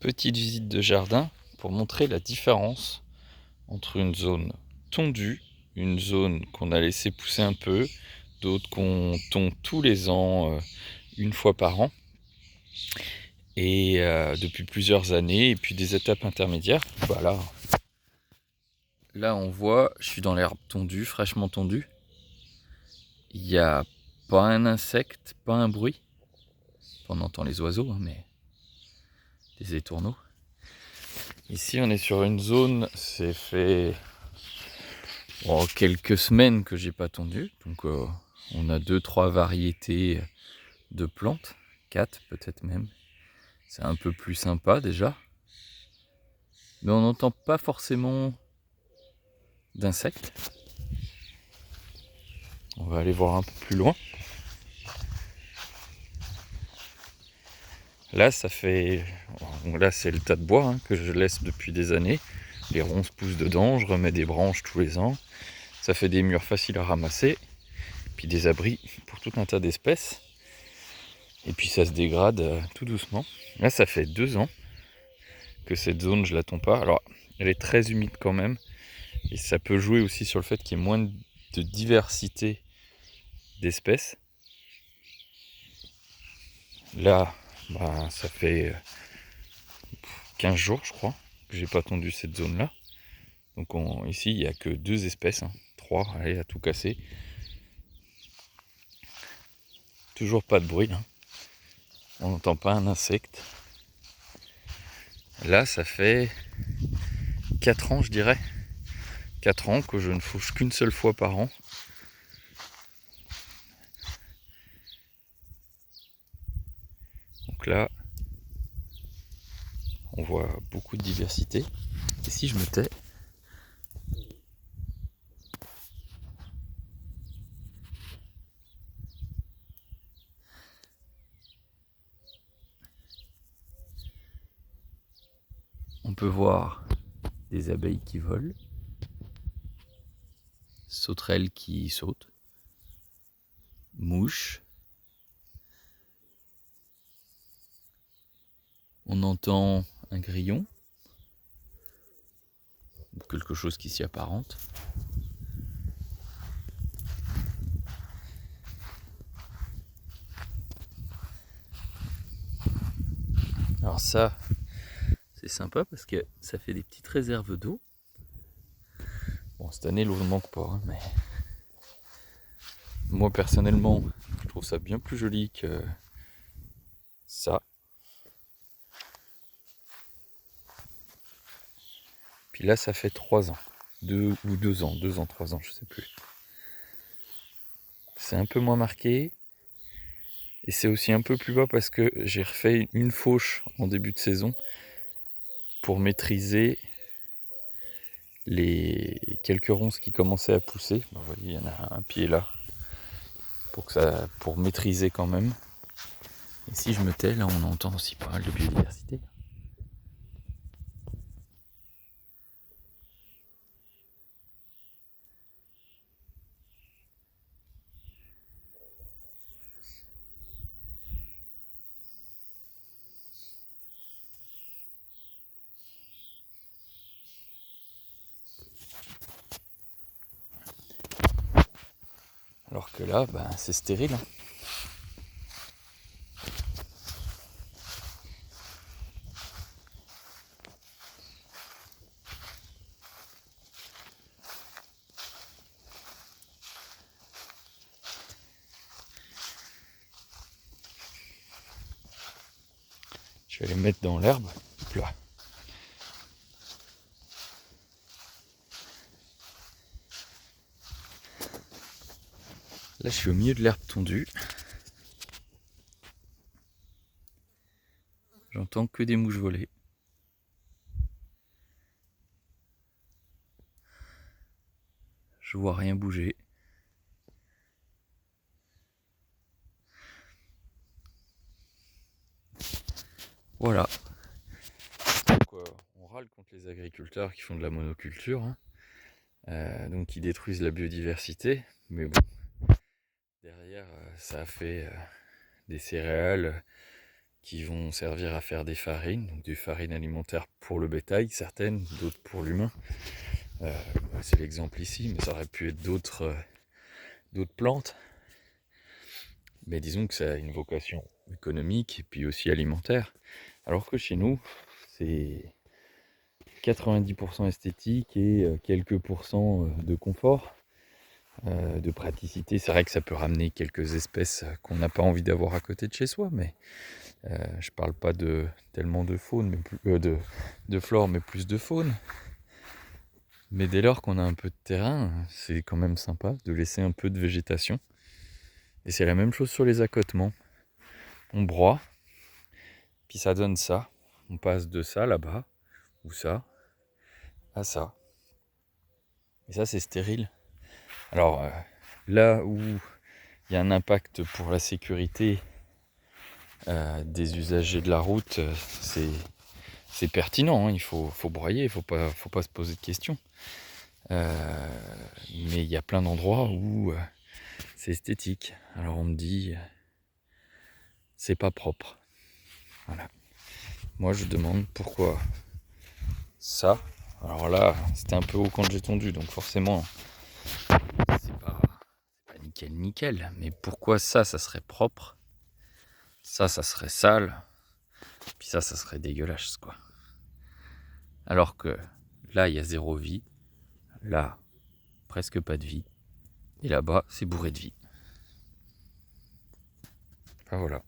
Petite visite de jardin pour montrer la différence entre une zone tondue, une zone qu'on a laissé pousser un peu, d'autres qu'on tonde tous les ans, une fois par an, et depuis plusieurs années, et puis des étapes intermédiaires. Voilà. Là on voit, je suis dans l'herbe tondue, fraîchement tondue. Il n'y a pas un insecte, pas un bruit. On entend les oiseaux, hein, mais des étourneaux. Ici on est sur une zone, c'est fait quelques semaines que j'ai pas tondu, donc on a 2-3 variétés de plantes, 4 peut-être même. C'est un peu plus sympa déjà, mais on n'entend pas forcément d'insectes. On va aller voir un peu plus loin. Là ça fait, là c'est le tas de bois, hein, que je laisse depuis des années. Les ronces poussent dedans, je remets des branches tous les ans. Ça fait des murs faciles à ramasser, puis des abris pour tout un tas d'espèces. Et puis ça se dégrade tout doucement. Là ça fait 2 ans que cette zone je la tonds pas. Alors elle est très humide quand même, et ça peut jouer aussi sur le fait qu'il y ait moins de diversité d'espèces. Là ça fait 15 jours je crois que j'ai pas tondu cette zone là. Donc ici il n'y a que 2 espèces, 3, allez, à tout casser. Toujours pas de bruit, hein. On n'entend pas un insecte. Là ça fait 4 ans je dirais. 4 ans que je ne fauche qu'une seule fois par an. Donc là, on voit beaucoup de diversité. Et si je me tais, on peut voir des abeilles qui volent, sauterelles qui sautent, mouches. On entend un grillon, ou quelque chose qui s'y apparente. Alors ça, c'est sympa parce que ça fait des petites réserves d'eau. Bon, cette année, l'eau ne manque pas, hein, mais moi personnellement, je trouve ça bien plus joli que ça. Puis là, ça fait 3 ans. 2 ans, 3 ans, je sais plus. C'est un peu moins marqué. Et c'est aussi un peu plus bas parce que j'ai refait une fauche en début de saison pour maîtriser les quelques ronces qui commençaient à pousser. Vous voyez, il y en a un pied là pour maîtriser quand même. Et si je me tais, là on entend aussi pas mal de biodiversité. Alors que là, c'est stérile, hein. Je vais les mettre dans l'herbe. Hop là. Là, je suis au milieu de l'herbe tondue. J'entends que des mouches voler. Je vois rien bouger. Voilà. Donc, on râle contre les agriculteurs qui font de la monoculture, hein. Donc qui détruisent la biodiversité. Mais bon, derrière, ça a fait des céréales qui vont servir à faire des farines, donc des farines alimentaires pour le bétail, certaines, d'autres pour l'humain. C'est l'exemple ici, mais ça aurait pu être d'autres plantes. Mais disons que ça a une vocation économique et puis aussi alimentaire. Alors que chez nous, c'est 90% esthétique et quelques pourcents de confort, de praticité. C'est vrai que ça peut ramener quelques espèces qu'on n'a pas envie d'avoir à côté de chez soi, mais je parle pas tellement de faune, mais plus, de flore, mais plus de faune. Mais dès lors qu'on a un peu de terrain, c'est quand même sympa de laisser un peu de végétation. Et c'est la même chose sur les accotements. On broie, puis ça donne ça. On passe de ça là-bas, ou ça, à ça. Et ça, c'est stérile. Alors, là où il y a un impact pour la sécurité des usagers de la route, c'est pertinent, hein. Il faut broyer, il faut pas se poser de questions. Mais il y a plein d'endroits où c'est esthétique. Alors on me dit, c'est pas propre. Voilà. Moi je demande pourquoi ça. Alors là, c'était un peu haut quand j'ai tondu, donc forcément, c'est pas nickel. Mais pourquoi ça serait propre, ça serait sale, puis ça serait dégueulasse, quoi. Alors que là, il y a zéro vie. Là, presque pas de vie. Et là-bas, c'est bourré de vie. Enfin voilà.